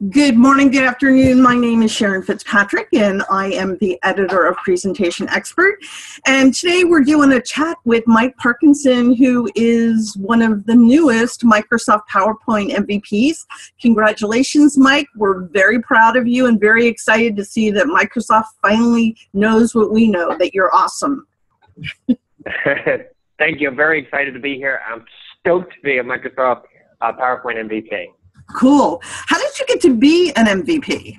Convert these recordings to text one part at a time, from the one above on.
Good morning, good afternoon. My name is Sharyn Fitzpatrick, and I am the editor of Presentation Expert. And today we're doing a chat with Mike Parkinson, who is one of the newest Microsoft PowerPoint MVPs. Congratulations, Mike. We're very proud of you and very excited to see that Microsoft finally knows what we know, that you're awesome. Thank you. I'm very excited to be here. I'm stoked to be a Microsoft PowerPoint MVP. Cool. How did you get to be an MVP?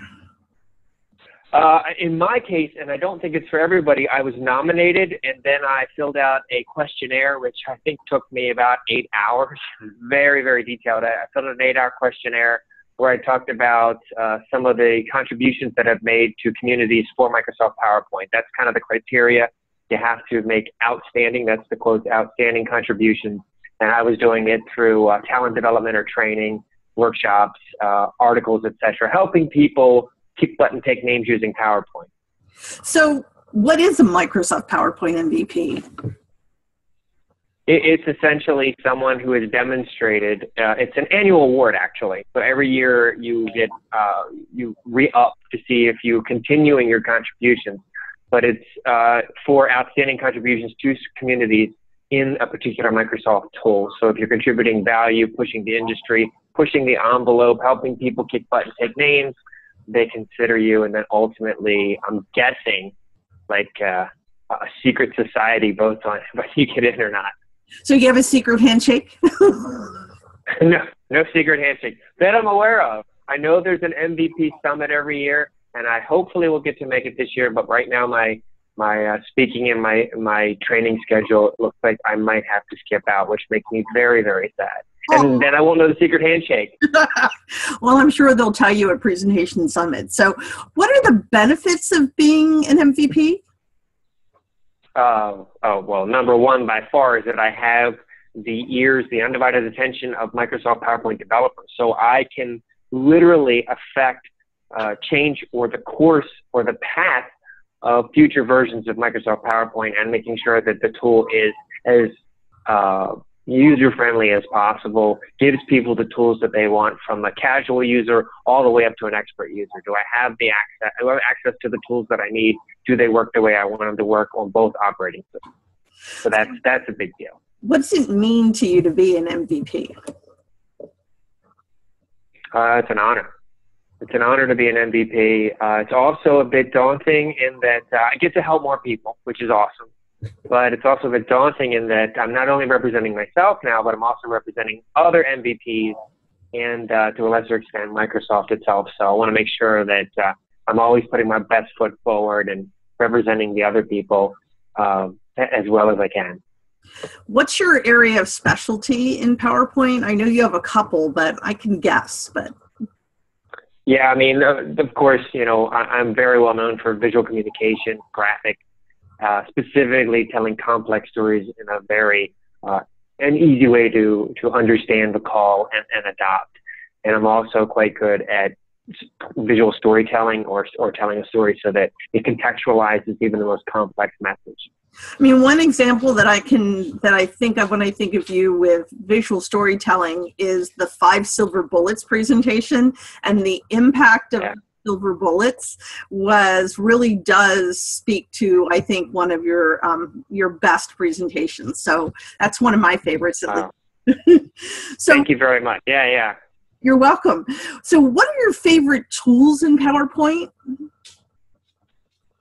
In my case, and I don't think it's for everybody, I was nominated and then I filled out a questionnaire, which I think took me about 8 hours. Very, very detailed. I filled out an 8-hour questionnaire where I talked about some of the contributions that I've made to communities for Microsoft PowerPoint. That's kind of the criteria. You have to make outstanding, that's the quote, outstanding contributions. And I was doing it through talent development or training, workshops, articles, etc., helping people kick butt and take names using PowerPoint. So what is a Microsoft PowerPoint MVP? It's essentially someone who has demonstrated, it's an annual award actually. So every year you get, you re-up to see if you're continuing your contributions. But it's for outstanding contributions to communities in a particular Microsoft tool. So if you're contributing value, pushing the industry, pushing the envelope, helping people kick butt and take names, they consider you. And then ultimately, I'm guessing, like a secret society votes on whether you get in or not. So you have a secret handshake? No secret handshake that I'm aware of. I know there's an MVP summit every year, and I hopefully will get to make it this year. But right now, my speaking and my training schedule, it looks like I might have to skip out, which makes me very, very sad. And then I won't know the secret handshake. Well, I'm sure they'll tell you at Presentation Summit. So what are the benefits of being an MVP? Well, number one by far is that I have the undivided attention of Microsoft PowerPoint developers. So I can literally affect change or the course or the path of future versions of Microsoft PowerPoint and making sure that the tool is as user-friendly as possible, gives people the tools that they want from a casual user all the way up to an expert user. Do I have access to the tools that I need? Do they work the way I want them to work on both operating systems? So that's a big deal. What does it mean to you to be an MVP? It's an honor. It's an honor to be an MVP. It's also a bit daunting in that I get to help more people, which is awesome. But it's also a bit daunting in that I'm not only representing myself now, but I'm also representing other MVPs and to a lesser extent, Microsoft itself. So I want to make sure that I'm always putting my best foot forward and representing the other people as well as I can. What's your area of specialty in PowerPoint? I know you have a couple, but I can guess. But yeah, I mean, of course, you know, I'm very well known for visual communication, graphic, specifically telling complex stories in a very an easy way to understand the call and adopt. And I'm also quite good at visual storytelling or telling a story so that it contextualizes even the most complex message. I mean, one example that I think of when I think of you with visual storytelling is the 5 silver bullets presentation, and the impact of silver bullets really does speak to, I think, one of your best presentations. So that's one of my favorites. Wow. So thank you very much. Yeah. You're welcome. So what are your favorite tools in PowerPoint?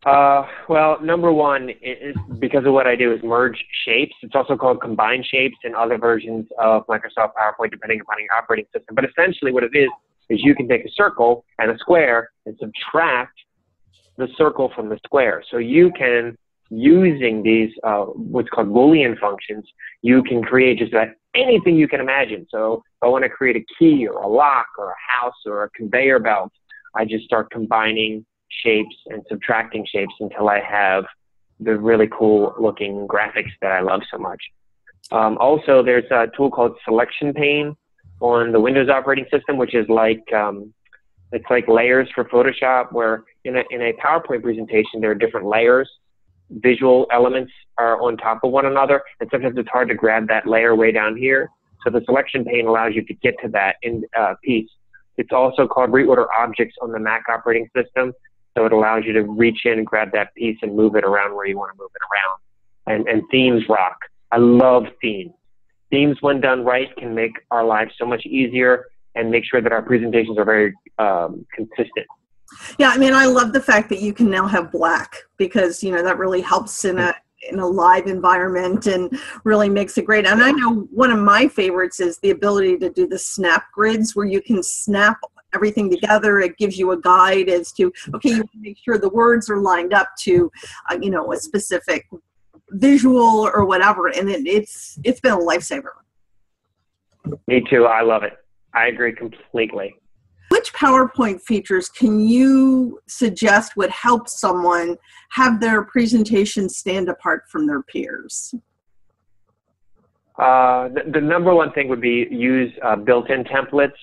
Well, number one is because of what I do is merge shapes. It's also called combine shapes in other versions of Microsoft PowerPoint, depending upon your operating system. But essentially what it is you can take a circle and a square and subtract the circle from the square. So you can, using these what's called Boolean functions, you can create just about anything you can imagine. So if I want to create a key or a lock or a house or a conveyor belt, I just start combining shapes and subtracting shapes until I have the really cool looking graphics that I love so much. Also, there's a tool called Selection Pane on the Windows operating system, which is like it's like layers for Photoshop, where in a PowerPoint presentation there are different layers. Visual elements are on top of one another, and sometimes it's hard to grab that layer way down here. So the Selection Pane allows you to get to that piece It's also called Reorder Objects on the Mac operating system. So it allows you to reach in and grab that piece and move it around where you want to move it around. And themes rock. I love themes. Themes, when done right, can make our lives so much easier and make sure that our presentations are very consistent. Yeah, I mean, I love the fact that you can now have black, because, you know, that really helps in a live environment and really makes it great. And I know one of my favorites is the ability to do the snap grids, where you can snap everything together. It gives you a guide as to, okay, you want to make sure the words are lined up to, you know, a specific visual or whatever. And it's been a lifesaver. Me too. I love it. I agree completely. Which PowerPoint features can you suggest would help someone have their presentation stand apart from their peers? The number one thing would be use built-in templates.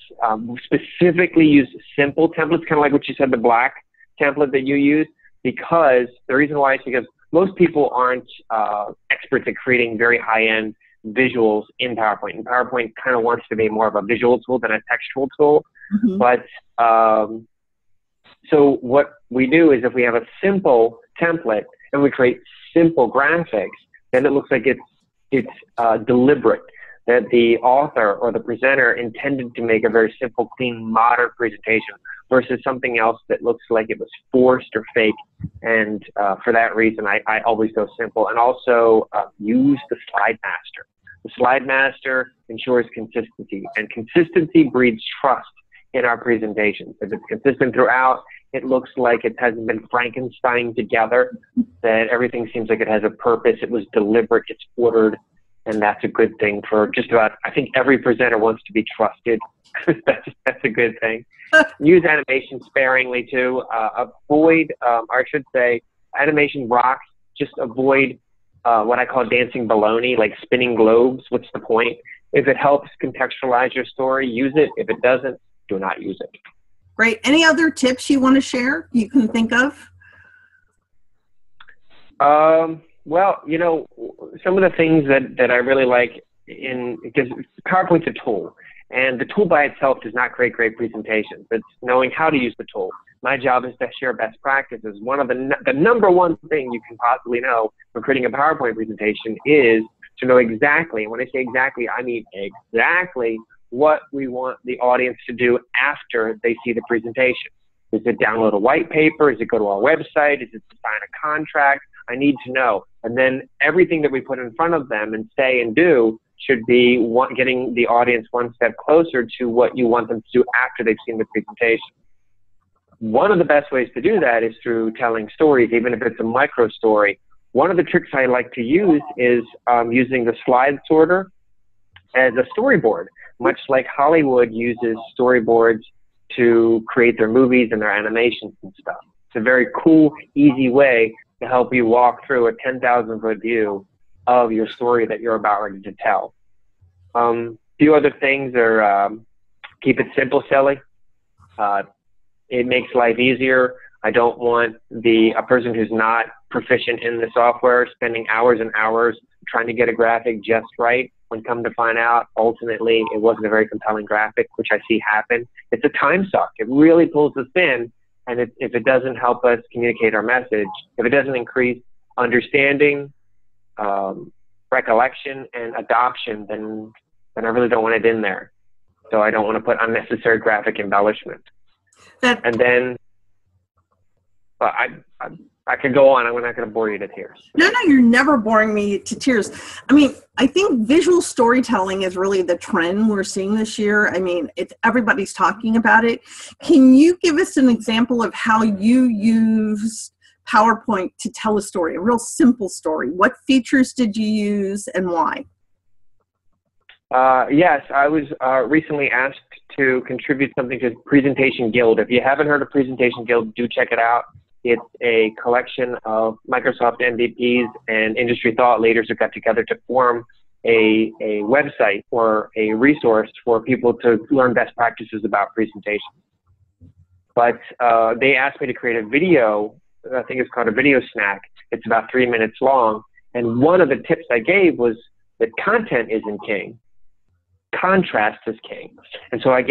Specifically use simple templates, kind of like what you said, the black template that you use, because the reason why is because most people aren't experts at creating very high-end visuals in PowerPoint. And PowerPoint kind of wants to be more of a visual tool than a textual tool. Mm-hmm. But so what we do is, if we have a simple template and we create simple graphics, then it looks like it's deliberate, that the author or the presenter intended to make a very simple, clean, modern presentation versus something else that looks like it was forced or fake. And for that reason, I always go simple. And also use the Slide Master. The Slide Master ensures consistency, and consistency breeds trust in our presentations. If it's consistent throughout, it looks like it hasn't been Frankenstein together, that everything seems like it has a purpose, it was deliberate, it's ordered, and that's a good thing for just about, I think every presenter wants to be trusted. That's a good thing. Use animation sparingly too. Avoid, or I should say, animation rocks. Just avoid what I call dancing baloney, like spinning globes. What's the point? If it helps contextualize your story, use it. If it doesn't, do not use it. Great. Any other tips you want to share you can think of? Well, you know, some of the things that I really like because PowerPoint's a tool, and the tool by itself does not create great presentations. It's knowing how to use the tool. My job is to share best practices. One of the number one thing you can possibly know for creating a PowerPoint presentation is to know exactly, and when I say exactly, I mean exactly what we want the audience to do after they see the presentation. Is it download a white paper? Is it go to our website? Is it sign a contract? I need to know. And then everything that we put in front of them and say and do should be getting the audience one step closer to what you want them to do after they've seen the presentation. One of the best ways to do that is through telling stories, even if it's a micro story. One of the tricks I like to use is using the slide sorter as a storyboard, much like Hollywood uses storyboards to create their movies and their animations and stuff. It's a very cool, easy way to help you walk through a 10,000-foot view of your story that you're about ready to tell. Few other things are keep it simple, Sally. It makes life easier. I don't want a person who's not proficient in the software spending hours and hours trying to get a graphic just right, when come to find out, ultimately, it wasn't a very compelling graphic, which I see happen. It's a time suck. It really pulls us in, and if it doesn't help us communicate our message, if it doesn't increase understanding, recollection, and adoption, then I really don't want it in there. So I don't want to put unnecessary graphic embellishment. And then, well, I could go on. I'm not going to bore you to tears. No, you're never boring me to tears. I mean, I think visual storytelling is really the trend we're seeing this year. I mean, everybody's talking about it. Can you give us an example of how you use PowerPoint to tell a story, a real simple story? What features did you use and why? Yes, I was recently asked to contribute something to Presentation Guild. If you haven't heard of Presentation Guild, do check it out. It's a collection of Microsoft MVPs and industry thought leaders who got together to form a website or a resource for people to learn best practices about presentations. But they asked me to create a video. I think it's called a video snack. It's about 3 minutes long. And one of the tips I gave was that content isn't king. contrast is king. And so I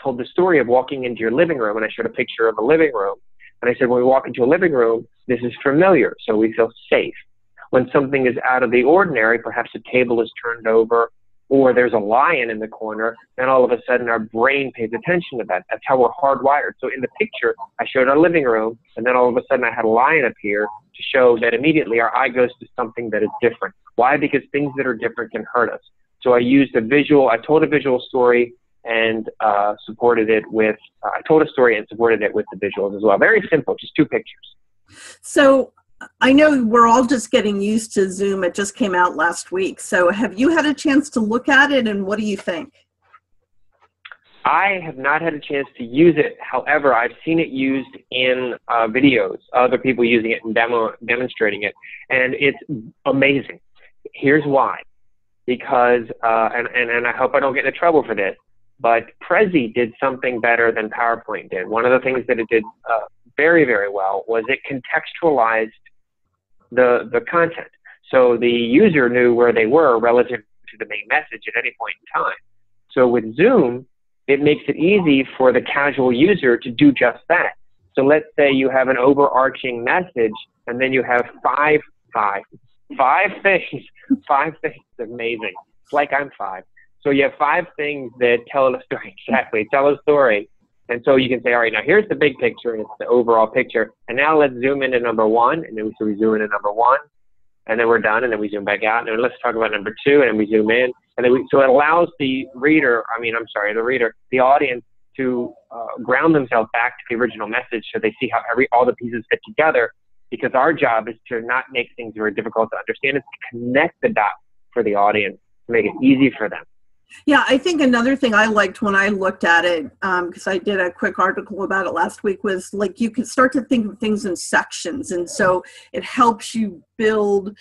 told the story of walking into your living room, and I showed a picture of a living room. And I said, when we walk into a living room, this is familiar, so we feel safe. When something is out of the ordinary, perhaps a table is turned over, or there's a lion in the corner, then all of a sudden our brain pays attention to that. That's how we're hardwired. So in the picture, I showed our living room, and then all of a sudden I had a lion appear to show that immediately our eye goes to something that is different. Why? Because things that are different can hurt us. So I used a visual, I told a visual story and supported it with, I told a story and supported it with the visuals as well. Very simple, just 2 pictures. So I know we're all just getting used to Zoom. It just came out last week. So have you had a chance to look at it, and what do you think? I have not had a chance to use it. However, I've seen it used in videos, other people using it and demonstrating it, and it's amazing. Here's why. Because, and I hope I don't get into trouble for this, but Prezi did something better than PowerPoint did. One of the things that it did very, very well was it contextualized the content. So the user knew where they were relative to the main message at any point in time. So with Zoom, it makes it easy for the casual user to do just that. So let's say you have an overarching message, and then you have five things. 5 things. Amazing. It's like I'm 5. So you have 5 things that tell a story. Exactly. Tell a story. And so you can say, all right, now here's the big picture, and it's the overall picture. And now let's zoom into number 1, and then we zoom into number 1, and then we're done, and then we zoom back out, and then let's talk about number 2, and then we zoom in. And then so it allows the the audience to ground themselves back to the original message, so they see how all the pieces fit together. Because our job is to not make things very difficult to understand, it's to connect the dots for the audience, to make it easy for them. Yeah, I think another thing I liked when I looked at it, because I did a quick article about it last week, was like you can start to think of things in sections. And so it helps you build,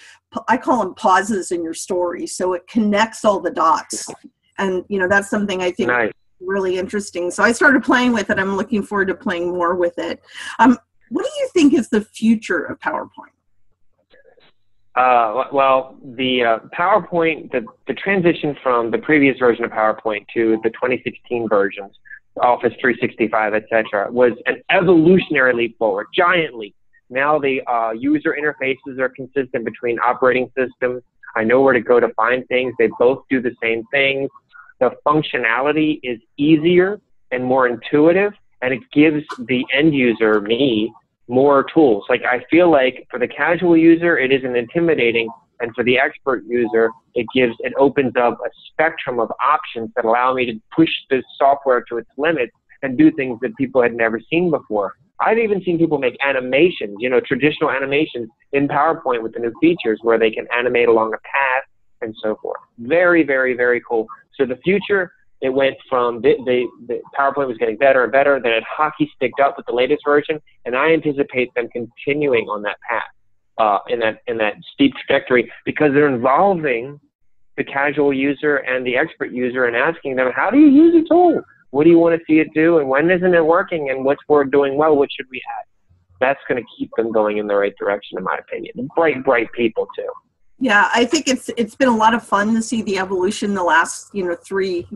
I call them pauses in your story. So it connects all the dots. And, you know, that's something I think is really interesting. So I started playing with it. I'm looking forward to playing more with it. What do you think is the future of PowerPoint? Well, the PowerPoint, the transition from the previous version of PowerPoint to the 2016 versions, Office 365, etc., was an evolutionary leap forward, giant leap. Now the user interfaces are consistent between operating systems. I know where to go to find things. They both do the same things. The functionality is easier and more intuitive, and it gives the end user, me, more tools. Like I feel like for the casual user, it isn't intimidating, and for the expert user, it opens up a spectrum of options that allow me to push the software to its limits and do things that people had never seen before. I've even seen people make animations, you know, traditional animations in PowerPoint with the new features where they can animate along a path and so forth. Very, very, very cool. So the future, it went from the PowerPoint was getting better and better, then it hockey sticked up with the latest version, and I anticipate them continuing on that path, in that steep trajectory, because they're involving the casual user and the expert user and asking them, how do you use a tool? What do you want to see it do? And when isn't it working? And what's we're doing well? What should we have? That's going to keep them going in the right direction, in my opinion. Bright people too. Yeah, I think it's been a lot of fun to see the evolution the last, you know, three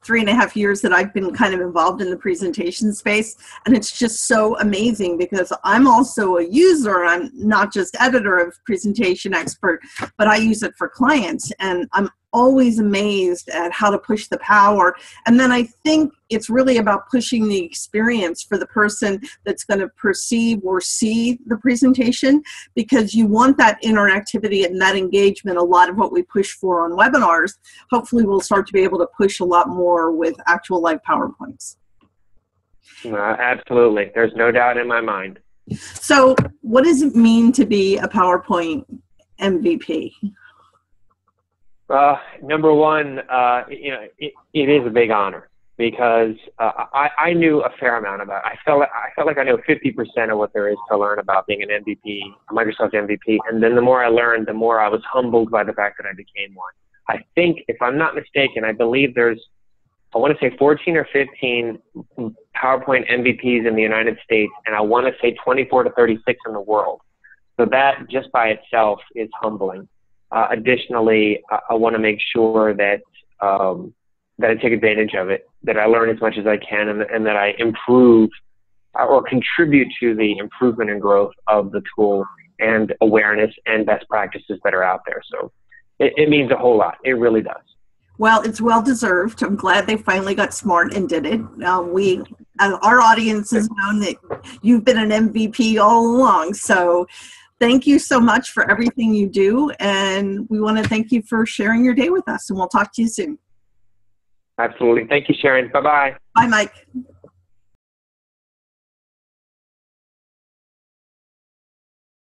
and a half years that I've been kind of involved in the presentation space. And it's just so amazing because I'm also a user. I'm not just editor of Presentation Expert, but I use it for clients. And I'm always amazed at how to push the power. And then I think it's really about pushing the experience for the person that's going to perceive or see the presentation, because you want that interactivity and that engagement. A lot of what we push for on webinars, hopefully we'll start to be able to push a lot more with actual live PowerPoints. Absolutely. There's no doubt in my mind. So what does it mean to be a PowerPoint MVP? Number one, you know, it is a big honor, because I knew a fair amount about it. I felt like I know 50% of what there is to learn about being an MVP, a Microsoft MVP. And then the more I learned, the more I was humbled by the fact that I became one. I think, if I'm not mistaken, I believe there's, I want to say 14 or 15 PowerPoint MVPs in the United States, and I want to say 24 to 36 in the world. So that just by itself is humbling. Additionally, I want to make sure that that I take advantage of it, that I learn as much as I can, and that I improve or contribute to the improvement and growth of the tool and awareness and best practices that are out there. So it means a whole lot. It really does. Well, it's well deserved. I'm glad they finally got smart and did it. Our audience has known that you've been an MVP all along. So thank you so much for everything you do. And we want to thank you for sharing your day with us. And we'll talk to you soon. Absolutely. Thank you, Sharyn. Bye-bye. Bye, Mike.